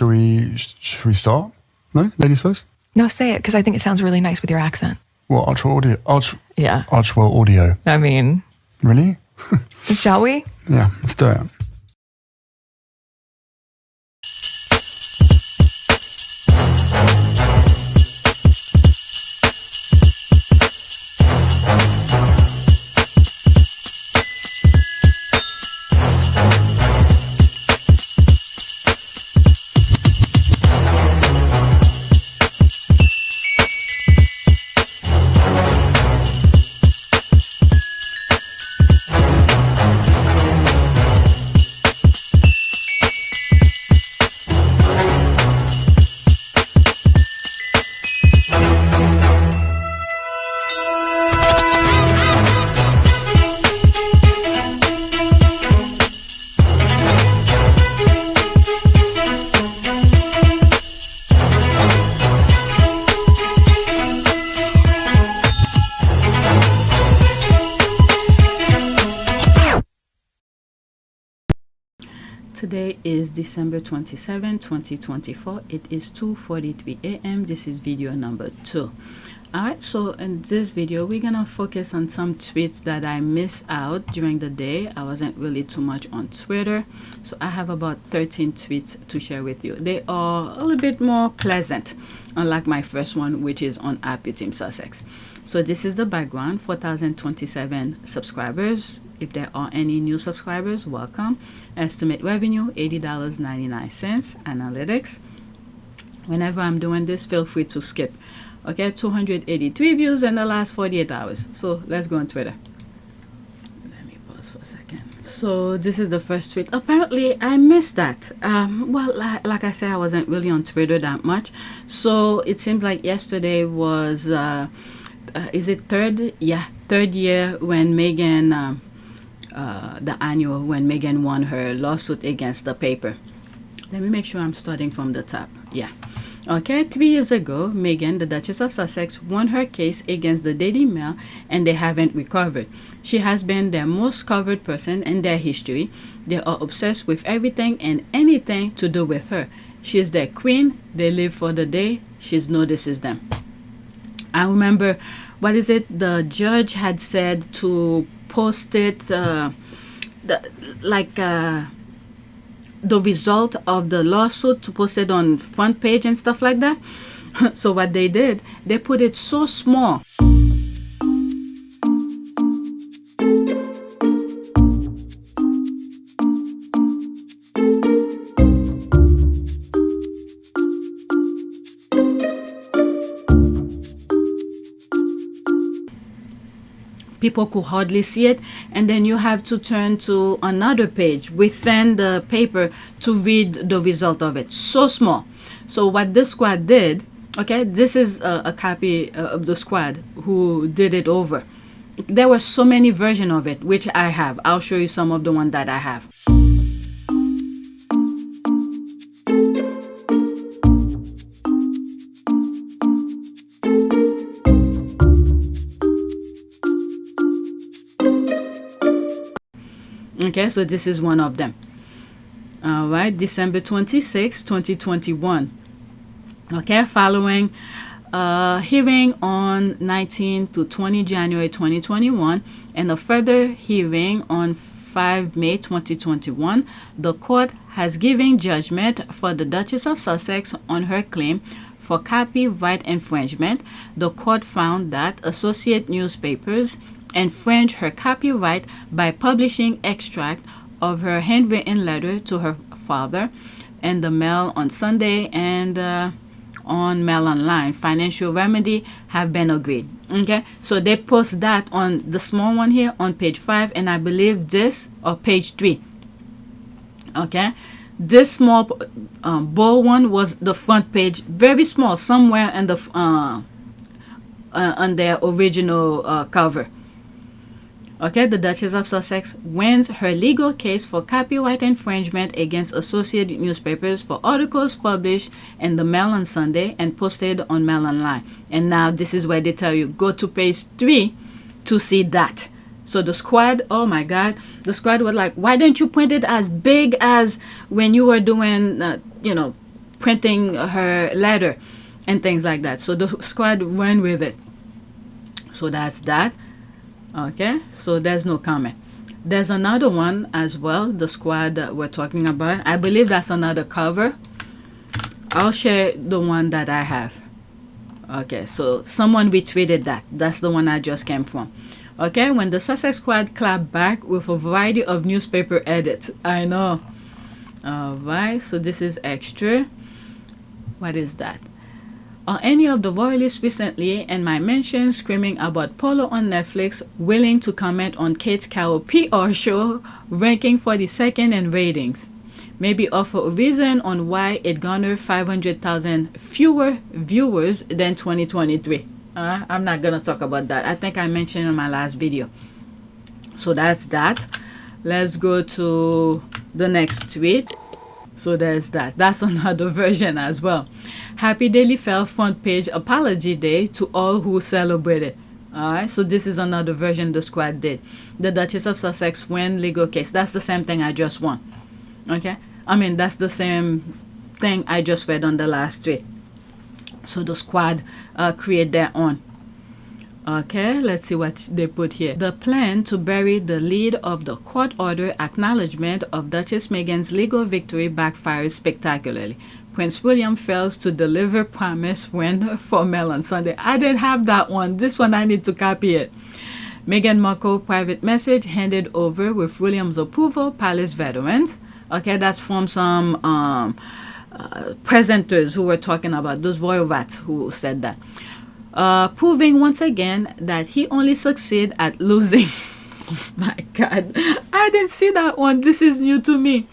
Should we start? No? Ladies first? No, say it, because I think it sounds really nice with your accent. What, Archwell Audio? Yeah. Archwell Audio. I mean... Really? Shall we? Yeah, let's do it. Today is December 27, 2024. It is 2:43 a.m. This is video number 2. Alright, so in this video, we're gonna focus on some tweets that I missed out during the day. I wasn't really too much on Twitter, so I have about 13 tweets to share with you. They are a little bit more pleasant, unlike my first one, which is on Happy Team Sussex. So this is the background: 4,027 subscribers. If there are any new subscribers, welcome. Estimate revenue, $80.99. Analytics. Whenever I'm doing this, feel free to skip. Okay, 283 views in the last 48 hours. So let's go on Twitter. Let me pause for a second. So this is the first tweet. Apparently, I missed that. Well, like I said, I wasn't really on Twitter that much. So it seems like yesterday was, is it third? Yeah, third year when Meghan... the annual when Meghan won her lawsuit against the paper. Let me make sure I'm starting from the top. Yeah. Okay, 3 years ago, Meghan, the Duchess of Sussex, won her case against the Daily Mail, and they haven't recovered. She has been their most covered person in their history. They are obsessed with everything and anything to do with her. She is their queen. They live for the day she notices them. I remember, what is it? The judge had said to post it, the result of the lawsuit, to post it on front page and stuff like that. So what they did, they put it so small. People could hardly see it, and then you have to turn to another page within the paper to read the result of it. So small. So what this squad did, okay, this is a copy of the squad who did it over. There were so many versions of it, which I have. I'll show you some of the ones that I have. Okay, so this is one of them. All right, December 26, 2021. Okay, following hearing on 19 to 20 January 2021 and a further hearing on 5 May 2021, the court has given judgment for the Duchess of Sussex on her claim for copyright infringement. The court found that Associate Newspapers infringed her copyright by publishing extract of her handwritten letter to her father in the Mail on Sunday and on Mail Online. Financial remedy have been agreed. Okay, so they post that on the small one here on page 5, and I believe this or page 3. Okay, this small bold one was the front page, very small, somewhere in the on their original cover. Okay, the Duchess of Sussex wins her legal case for copyright infringement against Associated Newspapers for articles published in the Mail on Sunday and posted on Mail Online. And now this is where they tell you, go to page 3 to see that. So the squad, oh my God, the squad was like, why didn't you print it as big as when you were doing, printing her letter and things like that. So the squad went with it. So that's that. Okay, so there's no comment. There's another one as well, the squad that we're talking about. I believe that's another cover. I'll share the one that I have. Okay, so someone retweeted that. That's the one I just came from. Okay, when the Sussex Squad clapped back with a variety of newspaper edits. I know. Alright, so this is extra. What is that? Are any of the royalists recently, and my mention screaming about Polo on Netflix, willing to comment on Kate Carroll PR show ranking 42nd in ratings? Maybe offer a reason on why it garnered 500,000 fewer viewers than 2023. I'm not gonna talk about that. I think I mentioned in my last video. So that's that. Let's go to the next tweet. So there's that. That's another version as well. Happy Daily Fail front page apology day to all who celebrated. Alright, so this is another version the squad did. The Duchess of Sussex win legal case. That's the same thing I just won. Okay, I mean that's the same thing I just read on the last tweet. So the squad create their own. Okay, let's see what they put here. The plan to bury the lead of the court order acknowledgement of Duchess Meghan's legal victory backfires spectacularly. Prince William fails to deliver promise when formel on Sunday. I didn't have that one. This one I need to copy it. Meghan Markle private message handed over with William's approval, palace veterans. Okay, that's from some presenters who were talking about those royal rats who said that. Proving once again that he only succeeded at losing. Oh my God, I didn't see that one. This is new to me.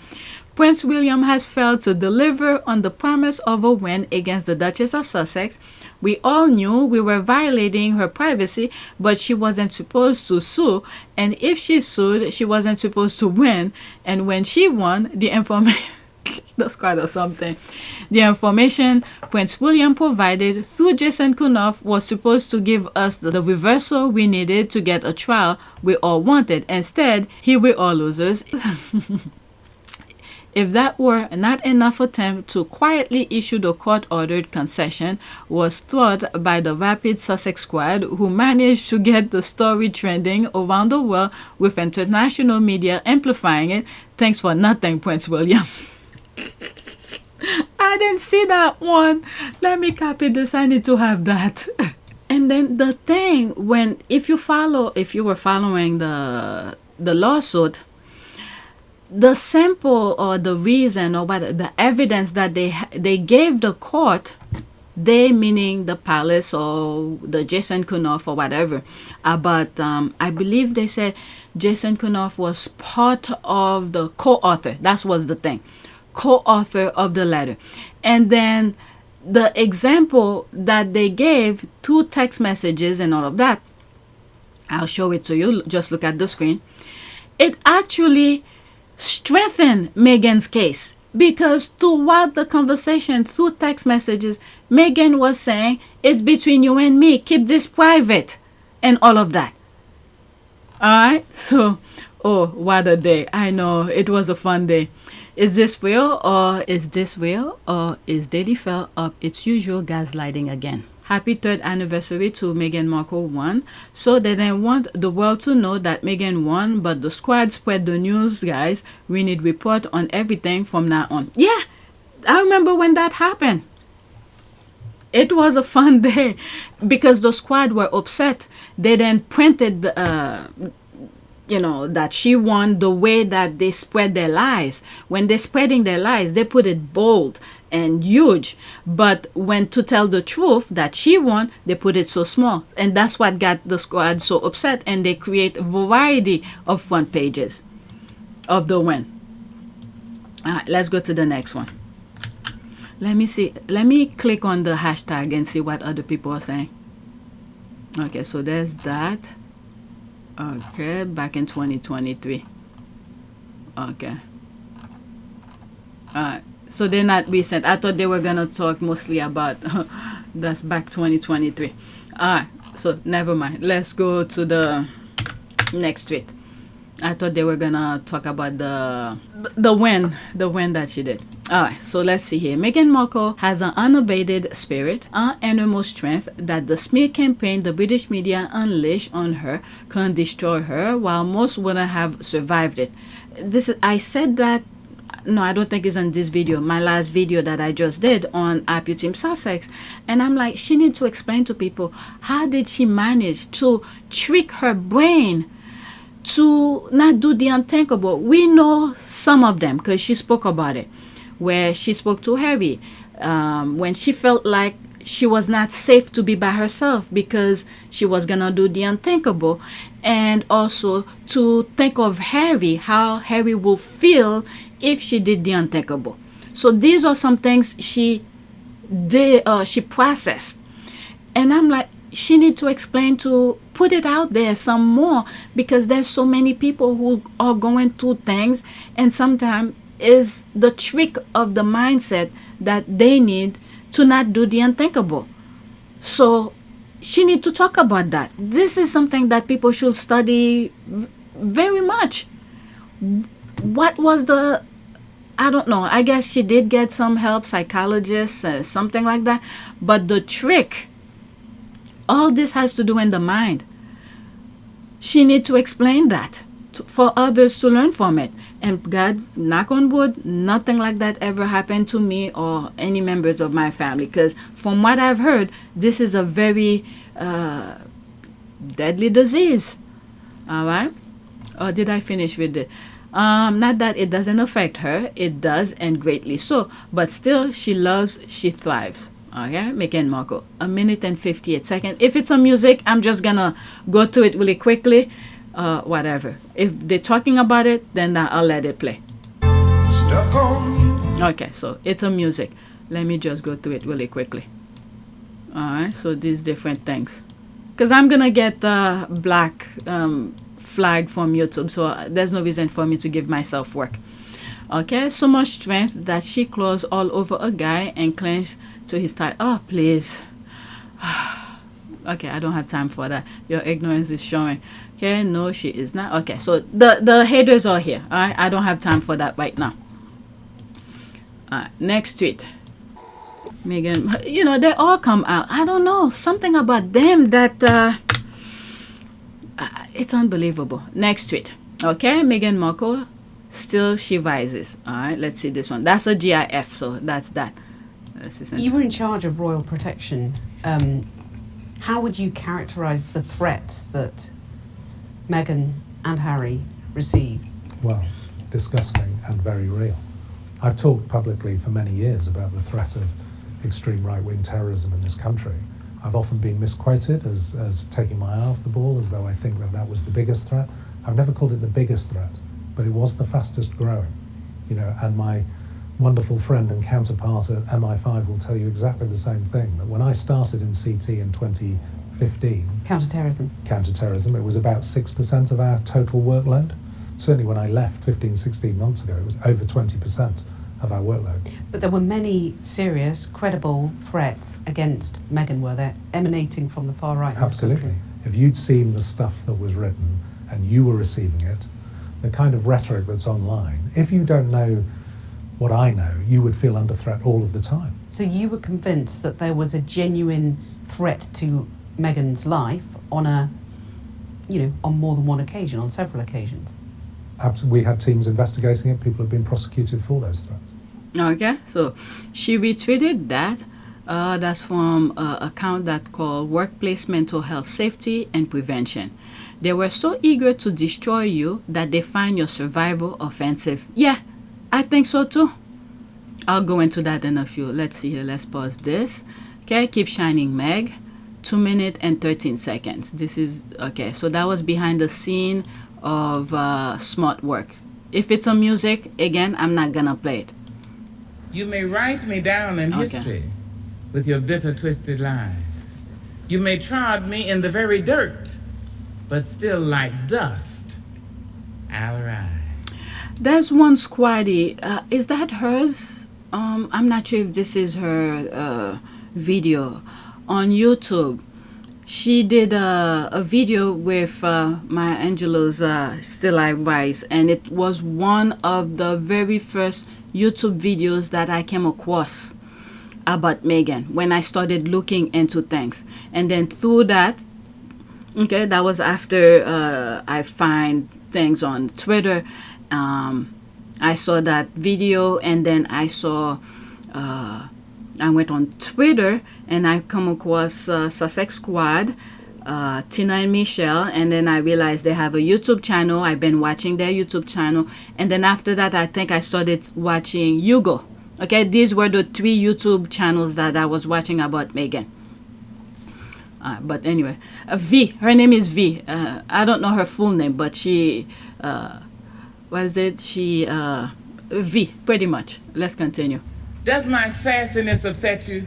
Prince William has failed to deliver on the promise of a win against the Duchess of Sussex. We all knew we were violating her privacy, but she wasn't supposed to sue. And if she sued, she wasn't supposed to win. And when she won, the information... That's quite or something. The information Prince William provided through Jason Kunoff was supposed to give us the reversal we needed to get a trial we all wanted. Instead, here we are losers. If that were not enough attempt to quietly issue the court-ordered concession was thwarted by the rapid Sussex Squad, who managed to get the story trending around the world with international media amplifying it. Thanks for nothing, Prince William. I didn't see that one. Let me copy this. I need to have that. And then the thing, if you were following the lawsuit, the sample or the reason or what the evidence that they gave the court, they meaning the palace or the Jason Kunoff or whatever, about I believe they said Jason Kunoff was part of the co-author. That was the thing, co-author of the letter. And then the example that they gave, 2 text messages and all of that, I'll show it to you. Just look at the screen. It actually strengthen Meghan's case, because throughout the conversation through text messages, Meghan was saying it's between you and me, keep this private and all of that. Alright, so oh, what a day. I know it was a fun day. Is this real, or is Daily Fail up its usual gaslighting again? Happy 3rd anniversary to Meghan Markle won. So they didn't want the world to know that Meghan won, but the squad spread the news, guys. We need report on everything from now on. Yeah, I remember when that happened. It was a fun day because the squad were upset. They then printed that she won the way that they spread their lies. When they're spreading their lies, they put it bold and huge. But when to tell the truth that she won, they put it so small. And that's what got the squad so upset. And they create a variety of front pages of the win. All right, let's go to the next one. Let me see. Let me click on the hashtag and see what other people are saying. Okay, so there's that. Okay, back in 2023. Okay. Alright, so they're not recent. I thought they were gonna talk mostly about that's back 2023. Alright, so never mind. Let's go to the next tweet. I thought they were gonna talk about the win that she did. All right, so let's see here. Meghan Markle has an unabated spirit, an animal strength that the smear campaign the British media unleashed on her can destroy her, while most wouldn't have survived it. I said that. No, I don't think it's in this video. My last video that I just did on Team Sussex. And I'm like, she needs to explain to people, how did she manage to trick her brain to not do the unthinkable? We know some of them because she spoke about it, where she spoke to Harry when she felt like she was not safe to be by herself because she was gonna do the unthinkable, and also to think of Harry, how Harry will feel if she did the unthinkable. So these are some things she did, she processed, and I'm like, she need to explain, to put it out there some more, because there's so many people who are going through things, and sometimes is the trick of the mindset that they need to not do the unthinkable. So she need to talk about that. This is something that people should study very much. What was the, I don't know, I guess she did get some help, psychologists, something like that, but the trick, all this has to do in the mind. She need to explain that for others to learn from it. And God, knock on wood, nothing like that ever happened to me or any members of my family, because from what I've heard, this is a very deadly disease. All right. Or did I finish with it? Not that it doesn't affect her, it does, and greatly so, but still she loves, she thrives. Okay, Meghan Markle, 1 minute and 58 seconds. If it's a music, I'm just gonna go through it really quickly. Whatever. If they're talking about it, then I'll let it play. Stuck on you. Okay, so it's a music. Let me just go through it really quickly. Alright, so these different things. Because I'm gonna get the black flag from YouTube, so there's no reason for me to give myself work. Okay, so much strength that she claws all over a guy and clings to his thigh. Oh, please. Okay, I don't have time for that. Your ignorance is showing. Okay, no, she is not. Okay, so the haters are here. All right, I don't have time for that right now. Next tweet. Meghan, you know, they all come out. I don't know, something about them that it's unbelievable. Next tweet. Okay, Meghan Markle, still she rises. All right, let's see this one. That's a GIF, so that's that. You were in charge of royal protection. How would you characterize the threats that Meghan and Harry received? Well, disgusting and very real. I've talked publicly for many years about the threat of extreme right-wing terrorism in this country. I've often been misquoted as taking my eye off the ball, as though I think that was the biggest threat. I've never called it the biggest threat, but it was the fastest growing. You know, and my wonderful friend and counterpart at MI5 will tell you exactly the same thing, that when I started in CT in 2015... Counterterrorism, it was about 6% of our total workload. Certainly when I left 15, 16 months ago, it was over 20% of our workload. But there were many serious, credible threats against Meghan, were there, emanating from the far right in this country? Absolutely. If you'd seen the stuff that was written and you were receiving it, the kind of rhetoric that's online, if you don't know what I know, you would feel under threat all of the time. So you were convinced that there was a genuine threat to Meghan's life on on more than one occasion, on several occasions? We had teams investigating it. People have been prosecuted for those threats. Okay, so she retweeted that. That's from an account that called Workplace Mental Health Safety and Prevention. They were so eager to destroy you that they find your survival offensive. Yeah, I think so too. I'll go into that in a few. Let's see here. Let's pause this. Okay, keep shining, Meg. 2 minutes and 13 seconds. This is, okay, so that was behind the scene of Smart Work. If it's a music, again, I'm not gonna play it. You may write me down in history with your bitter, twisted lies. You may trod me in the very dirt, but still like dust, I'll rise. There's one squaddy. Is that hers? I'm not sure if this is her video on YouTube. she did a video with Maya Angelou's Still I Rise, and it was one of the very first YouTube videos that I came across about Meghan when I started looking into things. And then through that, okay, that was after I find things on Twitter. I saw that video, and then I saw I went on Twitter and I come across Sussex Squad, Tina and Michelle, and then I realized they have a YouTube channel. I've been watching their YouTube channel, and then after that I think I started watching Hugo. Okay, these were the 3 YouTube channels that I was watching about Meghan. But anyway, V, her name is V. I don't know her full name, but she what is it? She V, pretty much. Let's continue. Does my sassiness upset you?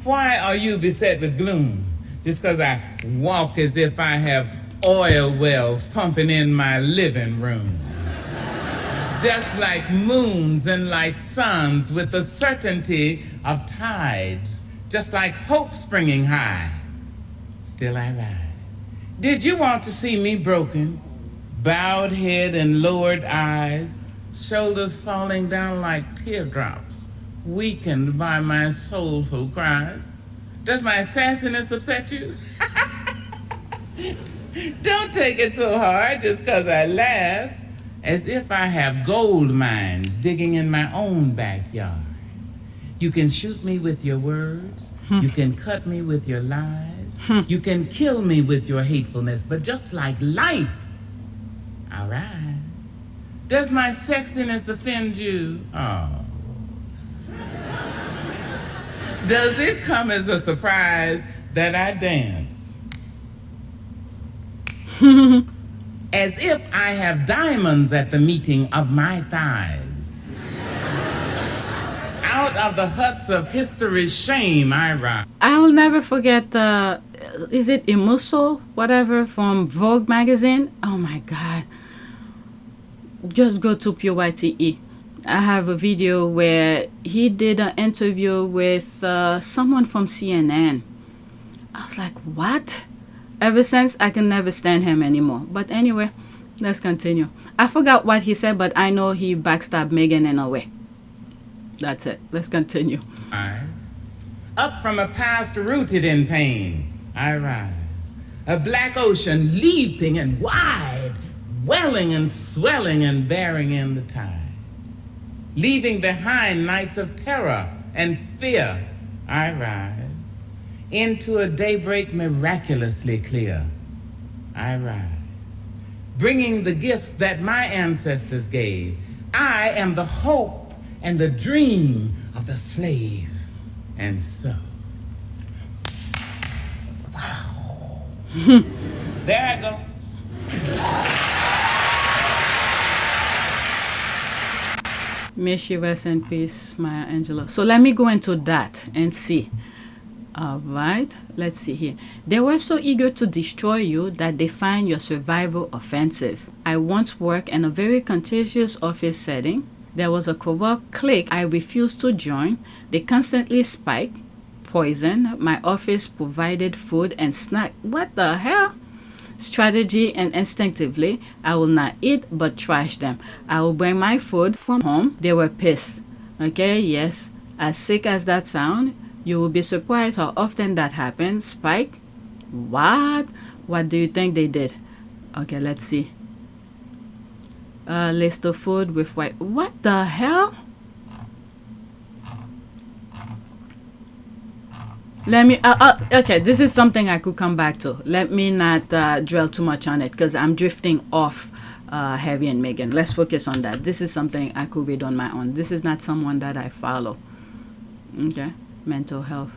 Why are you beset with gloom? Just because I walk as if I have oil wells pumping in my living room. Just like moons and like suns with the certainty of tides. Just like hope springing high. Still I rise. Did you want to see me broken? Bowed head and lowered eyes. Shoulders falling down like teardrops. Weakened by my soulful cries. Does my sassiness upset you? Don't take it so hard just because I laugh, as if I have gold mines digging in my own backyard. You can shoot me with your words. You can cut me with your lies. You can kill me with your hatefulness, but just like life, I rise. Does my sexiness offend you? Oh. Does it come as a surprise that I dance? As if I have diamonds at the meeting of my thighs. Out of the huts of history's shame I rise. I will never forget is it Imuso, whatever, from Vogue magazine? Oh my God. Just go to PYTE. I have a video where he did an interview with someone from CNN. I was like, what? Ever since, I can never stand him anymore. But anyway, let's continue. I forgot what he said, but I know he backstabbed Meghan in a way. That's it. Let's continue. Up from a past rooted in pain, I rise. A black ocean leaping and wide, welling and swelling and bearing in the tide. Leaving behind nights of terror and fear, I rise. Into a daybreak miraculously clear, I rise. Bringing the gifts that my ancestors gave. I am the hope and the dream of the slave. And so, wow. There I go. May she rest in peace, Maya Angelou. So let me go into that and see. All right, let's see here. They were so eager to destroy you that they find your survival offensive. I once worked in a very contentious office setting. There was a corrupt clique I refused to join. They constantly spiked, poisoned. My office provided food and snack. What the hell? Strategy and instinctively, I will not eat but trash them. I will bring my food from home. They were pissed. Okay, yes. As sick as that sound, you will be surprised how often that happens. Spike? What? What do you think they did? Okay, let's see. List of food with white. What the hell? Let me, okay, this is something I could come back to. Let me not dwell too much on it because I'm drifting off Harry and Meghan. Let's focus on that. This is something I could read on my own. This is not someone that I follow. Okay, mental health.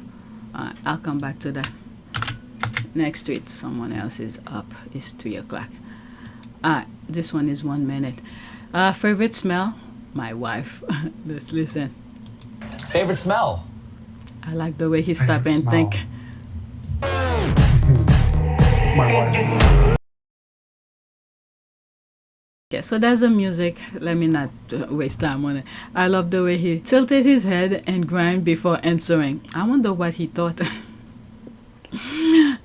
I'll come back to that. Next tweet, someone else is up. It's 3 o'clock. This one is 1 minute. Favorite smell? My wife. Let's listen. Favorite smell? I like the way he stopped and think. My wife. Okay, so there's the music. Let me not waste time on it. I love the way he tilted his head and grinned before answering. I wonder what he thought.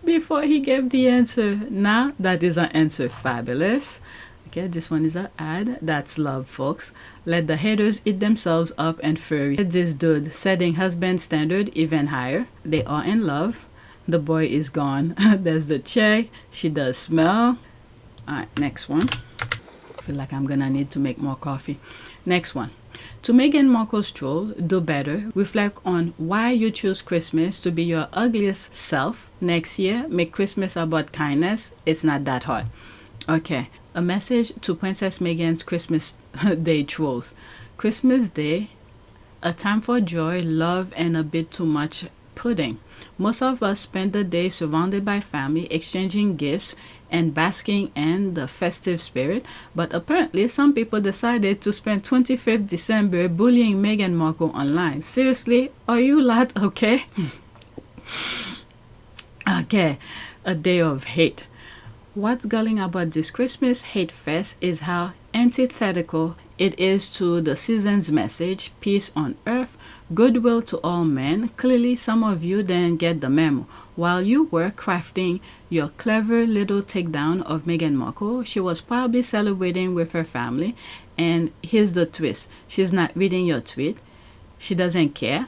before he gave the answer. Now, that is an answer. Fabulous. Okay, this one is an ad. That's love, folks. Let the haters eat themselves up and furry. This dude setting husband standard even higher. They are in love. The boy is gone. There's the check. She does smell. Alright, next one. I feel like I'm gonna need to make more coffee. Next one. To Meghan Markle's troll, do better. Reflect on why you choose Christmas to be your ugliest self. Next year, make Christmas about kindness. It's not that hard. Okay, a message to Princess Meghan's Christmas Day trolls. Christmas Day, a time for joy, love, and a bit too much pudding. Most of us spend the day surrounded by family, exchanging gifts and basking in the festive spirit, but apparently some people decided to spend 25th December bullying Meghan Markle online. Seriously, are you lot okay? Okay, a day of hate. What's galling about this Christmas hate fest is how antithetical it is to the season's message, peace on earth, goodwill to all men. Clearly, some of you didn't get the memo. While you were crafting your clever little takedown of Meghan Markle, she was probably celebrating with her family. And here's the twist. She's not reading your tweet. She doesn't care.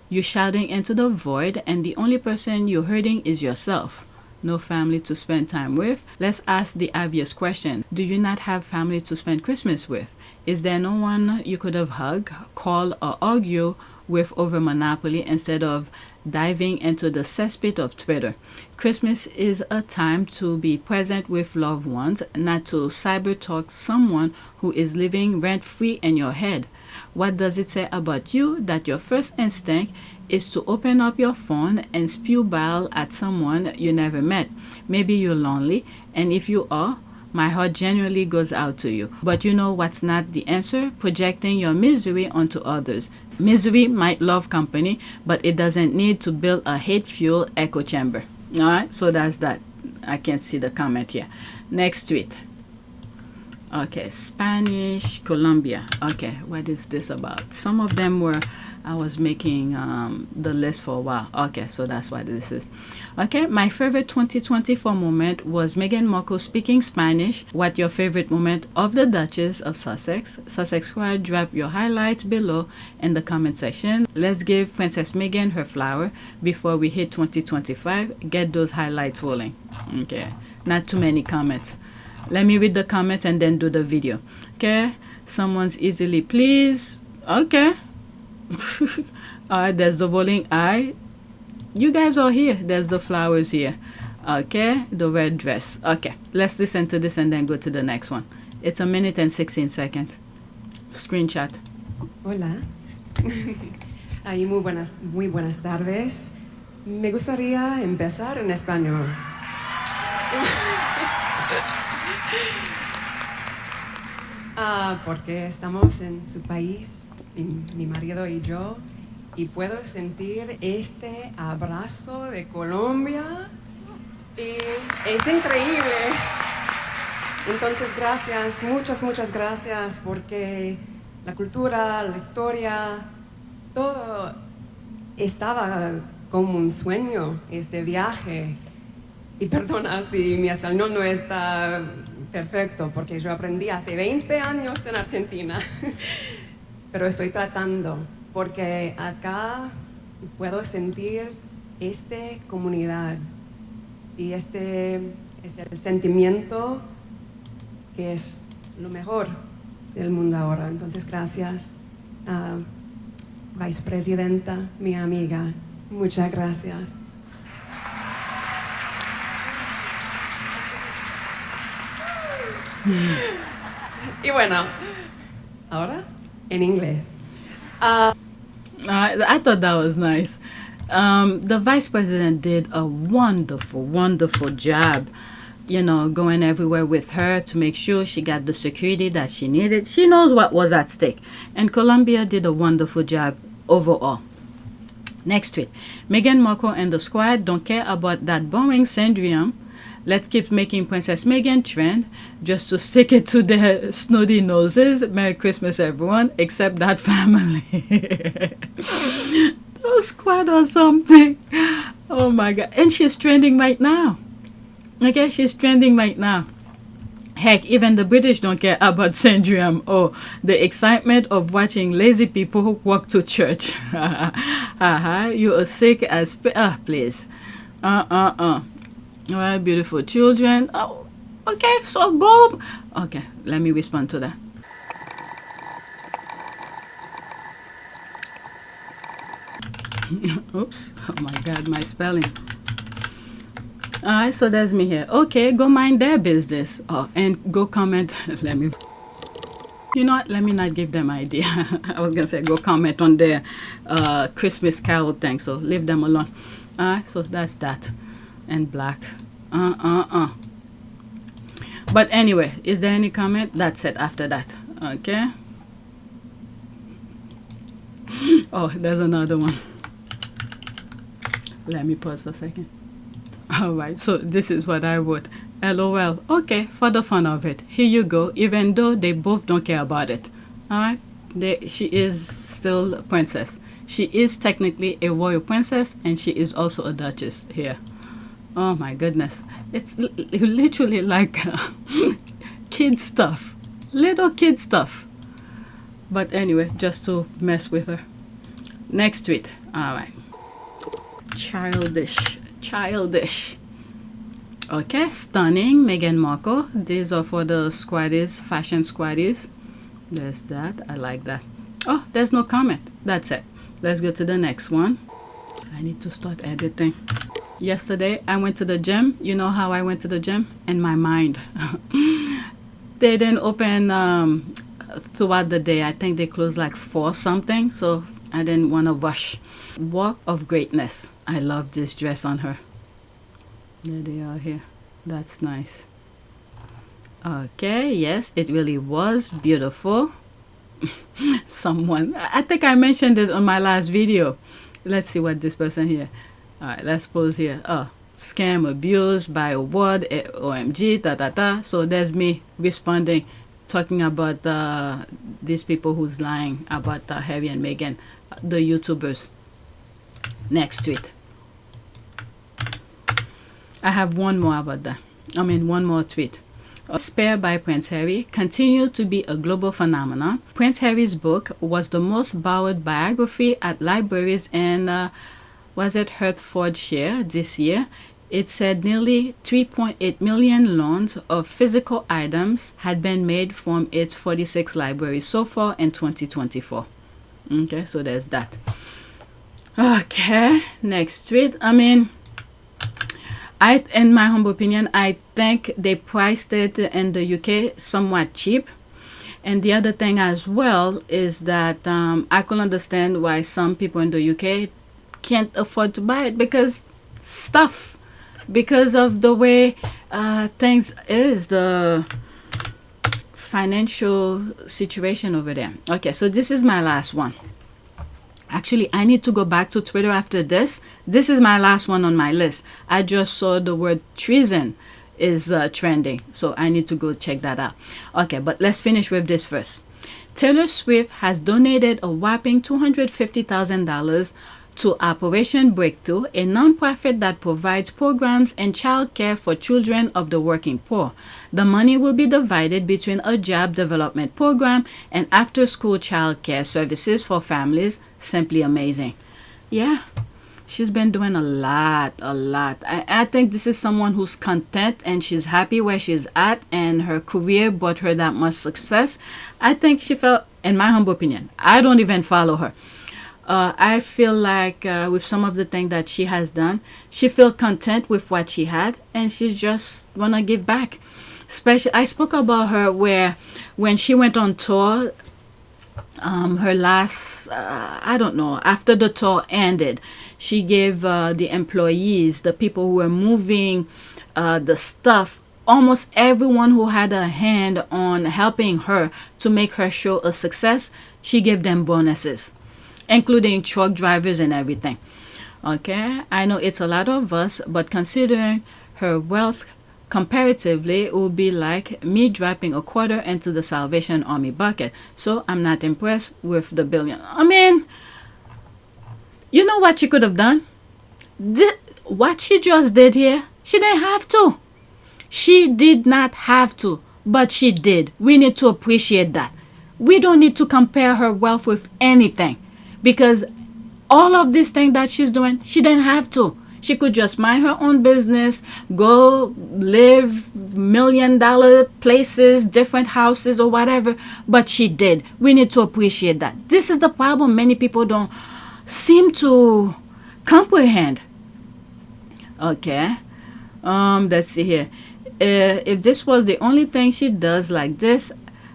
You're shouting into the void, and the only person you're hurting is yourself. No family to spend time with. Let's ask the obvious question. Do you not have family to spend Christmas with? Is there no one you could have hugged, called, or argue with over Monopoly instead of diving into the cesspit of Twitter? Christmas is a time to be present with loved ones, not to cyber talk someone who is living rent-free in your head. What does it say about you that your first instinct is to open up your phone and spew bile at someone you never met? Maybe you're lonely, and if you are, my heart genuinely goes out to you. But you know what's not the answer? Projecting your misery onto others. Misery might love company, but it doesn't need to build a hate-fueled echo chamber. Alright, so that's that. I can't see the comment here. Next tweet. Okay, Spanish Colombia. Okay, what is this about? Some of them were, I was making the list for a while. Okay, so that's what this is. Okay, my favorite 2024 moment was Meghan Markle speaking Spanish. What your favorite moment of the Duchess of Sussex? Sussex Squad, drop your highlights below in the comment section. Let's give Princess Meghan her flower before we hit 2025. Get those highlights rolling. Okay, not too many comments. Let me read the comments and then do the video. Okay, someone's easily pleased. Okay. Alright, there's the rolling eye. You guys are here. There's the flowers here. Okay, the red dress. Okay, let's listen to this and then go to the next one. It's 1 minute and 16 seconds. Screenshot. Hola. Ay, muy buenas tardes. Me gustaría empezar en español. Porque estamos en su país, mi marido y yo, y puedo sentir este abrazo de Colombia y es increíble. Entonces, gracias, muchas gracias, porque la cultura, la historia, todo estaba como un sueño, este viaje. Y perdona si mi español no está perfecto, porque yo aprendí hace 20 años en Argentina. Pero estoy tratando, porque acá puedo sentir esta comunidad. Y este es el sentimiento que es lo mejor del mundo ahora. Entonces, gracias, vicepresidenta, mi amiga. Muchas gracias. Y bueno, ahora en inglés. I thought that was nice. The vice president did a wonderful job, you know, going everywhere with her to make sure she got the security that she needed. She knows what was at stake. And Colombia did a wonderful job overall. Next tweet. Meghan Markle and the squad don't care about that boring syndrome. Let's keep making Princess Meghan trend just to stick it to their snooty noses. Merry Christmas, everyone, except that family. The squad or something. Oh my God. And she's trending right now. Okay, she's trending right now. Heck, even the British don't care about syndrome or the excitement of watching lazy people walk to church. You are sick as... please. All right, beautiful children. Oh, okay, so go. Okay, let me respond to that. Oops. Oh my God, my spelling. Alright, so there's me here. Okay, go mind their business. Oh, and go comment. Let me... You know what? Let me not give them idea. I was going to say go comment on their Christmas carol thing. So leave them alone. Alright, so that's that. And black. But anyway, is there any comment? That's it after that. Okay. Oh, there's another one. Let me pause for a second. Alright, so this is what I wrote. LOL. Okay, for the fun of it. Here you go, even though they both don't care about it. Alright? She is still a princess. She is technically a royal princess, and she is also a duchess here. Oh my goodness. It's literally like kid stuff. Little kid stuff. But anyway, just to mess with her. Next tweet. Alright. Childish. Okay, stunning. Meghan Markle. These are for the squaddies, fashion squaddies. There's that. I like that. Oh, there's no comment. That's it. Let's go to the next one. I need to start editing. Yesterday, I went to the gym. You know how I went to the gym? In my mind. They didn't open throughout the day. I think they closed like 4 something. So I didn't want to rush. Walk of greatness. I love this dress on her. There they are here. That's nice. Okay, yes, it really was beautiful. Someone, I think I mentioned it on my last video. Let's see what this person here. Alright, let's pause here. Oh, scam, abuse, buy award, OMG, So there's me responding, talking about these people who's lying about Harry and Meghan, the YouTubers. Next tweet. I have one more about that. One more tweet. Spare by Prince Harry continued to be a global phenomenon. Prince Harry's book was the most borrowed biography at libraries in, was it Hertfordshire this year? It said nearly 3.8 million loans of physical items had been made from its 46 libraries so far in 2024. Okay, so there's that. Okay, next tweet. In my humble opinion, I think they priced it in the UK somewhat cheap. And the other thing as well is that I can understand why some people in the UK can't afford to buy it because of the way things is, the financial situation over there. Okay, so this is my last one. Actually, I need to go back to Twitter after this. This is my last one on my list. I just saw the word treason is trending, so I need to go check that out. Okay, but let's finish with this first. Taylor Swift has donated a whopping $250,000 to Operation Breakthrough, a nonprofit that provides programs and childcare for children of the working poor. The money will be divided between a job development program and after-school childcare services for families. Simply amazing. Yeah, she's been doing a lot. I think this is someone who's content and she's happy where she's at, and her career brought her that much success. I think she felt, in my humble opinion, I don't even follow her. I feel like with some of the things that she has done, she felt content with what she had, and she just want to give back. Especially, I spoke about her where when she went on tour, her last, I don't know, after the tour ended, she gave the employees, the people who were moving the stuff, almost everyone who had a hand on helping her to make her show a success, she gave them bonuses, including truck drivers and everything. Okay, I know it's a lot of us, but considering her wealth comparatively, it would be like me dropping a quarter into the Salvation Army bucket. So I'm not impressed with the billion. You know what she could have done? what she just did here, she didn't have to. She did not have to, but she did. We need to appreciate that. We don't need to compare her wealth with anything, because all of these things that she's doing, she didn't have to. She could just mind her own business, go live $1 million places, different houses or whatever, but she did. We need to appreciate that. This is the problem many people don't seem to comprehend. Okay. Let's see here. If this was the only thing she does like this,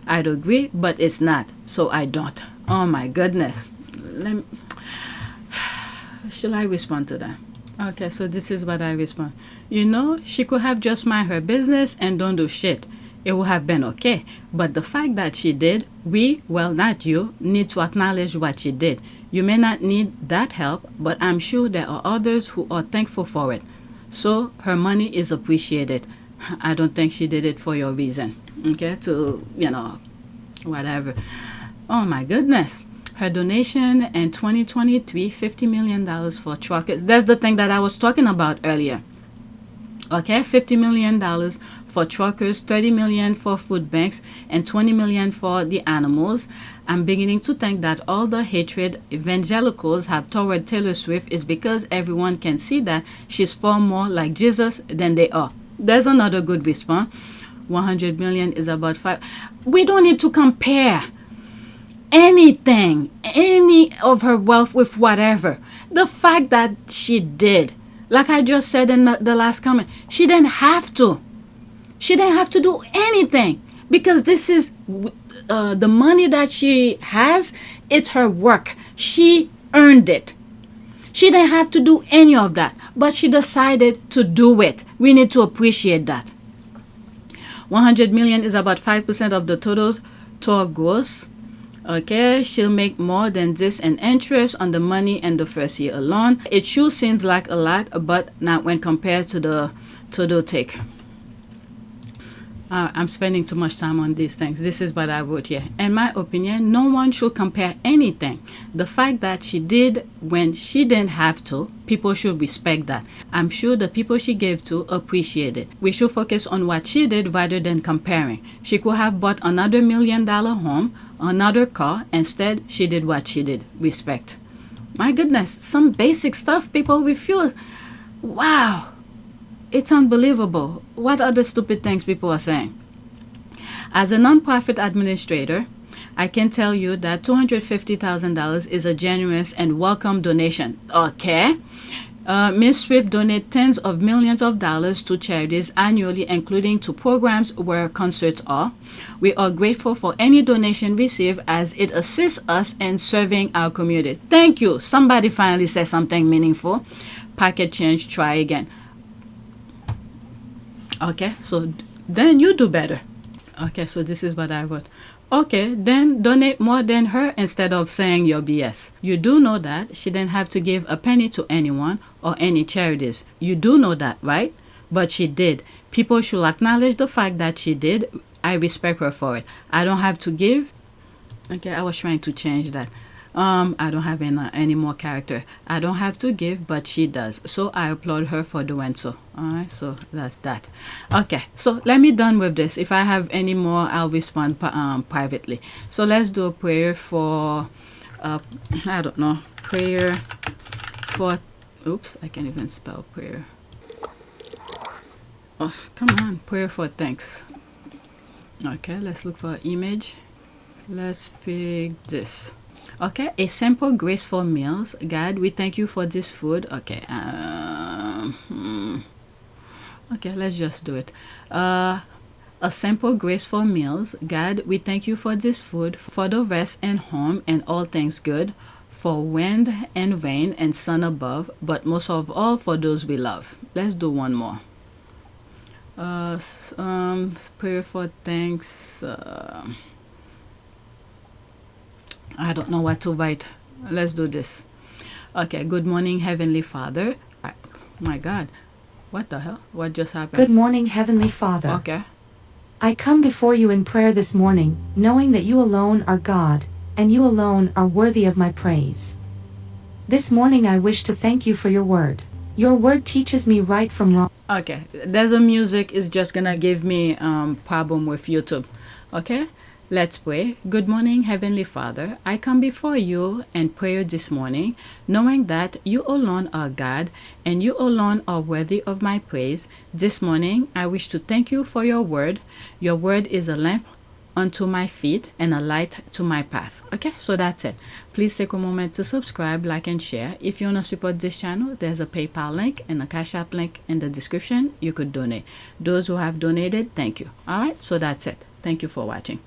I'd agree, but it's not, so I don't. Oh my goodness. Shall I respond to that? Okay, so this is what I respond. You know, she could have just mind her business and don't do shit. It would have been okay. But the fact that she did, we, well, not you, need to acknowledge what she did. You may not need that help, but I'm sure there are others who are thankful for it. So her money is appreciated. I don't think she did it for your reason. Okay, to, you know, whatever. Oh my goodness. Her donation in 2023, $50 million for truckers. That's the thing that I was talking about earlier. Okay, $50 million for truckers, $30 million for food banks, and $20 million for the animals. I'm beginning to think that all the hatred evangelicals have toward Taylor Swift is because everyone can see that she's far more like Jesus than they are. There's another good response. 100 million is about 5. We don't need to compare anything, any of her wealth with whatever. The fact that she did, like I just said in the last comment, she didn't have to. She didn't have to do anything, because this is the money that she has. It's her work. She earned it. She didn't have to do any of that, but she decided to do it. We need to appreciate that. 100 million is about 5% of the total tour gross. Okay, she'll make more than this in interest on the money in the first year alone. It sure seems like a lot, but not when compared to the total take. I'm spending too much time on these things. This is what I wrote here. In my opinion, no one should compare anything. The fact that she did when she didn't have to, people should respect that. I'm sure the people she gave to appreciate it. We should focus on what she did rather than comparing. She could have bought another $1 million home, another car. Instead, she did what she did. Respect. My goodness, some basic stuff people refuse. Wow. It's unbelievable. What other stupid things people are saying? As a nonprofit administrator, I can tell you that $250,000 is a generous and welcome donation. Okay. Ms. Swift donates tens of millions of dollars to charities annually, including to programs where concerts are. We are grateful for any donation received, as it assists us in serving our community. Thank you. Somebody finally said something meaningful. Pocket change, try again. Okay, so then you do better. Okay, so this is what I wrote. Okay, then donate more than her instead of saying your BS. You do know that she didn't have to give a penny to anyone or any charities. You do know that, right? But she did. People should acknowledge the fact that she did. I respect her for it. I don't have to give. Okay, I was trying to change that. I don't have any more character. I don't have to give, but she does. So I applaud her for doing so. Alright, so that's that. Okay, so let me done with this. If I have any more, I'll respond privately. So let's do a prayer for, I don't know, prayer for, oops, I can't even spell prayer. Oh, come on, prayer for thanks. Okay, let's look for an image. Let's pick this. Okay, a simple, graceful meals. God, we thank you for this food. Okay, okay, let's just do it. A simple, graceful meals. God, we thank you for this food, for the rest and home and all things good, for wind and rain and sun above, but most of all for those we love. Let's do one more. Prayer for thanks. I don't know what to write. Let's do this. Okay, good morning, Heavenly Father. My God, what the hell? What just happened? Good morning, Heavenly Father. Okay. I come before you in prayer this morning, knowing that you alone are God, and you alone are worthy of my praise. This morning I wish to thank you for your word. Your word teaches me right from wrong. Okay, there's a music is just gonna give me problem with YouTube. Okay, let's pray. Good morning, Heavenly Father. I come before you in prayer this morning, knowing that you alone are God and you alone are worthy of my praise. This morning, I wish to thank you for your word. Your word is a lamp unto my feet and a light to my path. Okay, so that's it. Please take a moment to subscribe, like, and share. If you want to support this channel, there's a PayPal link and a Cash App link in the description. You could donate. Those who have donated, thank you. All right, so that's it. Thank you for watching.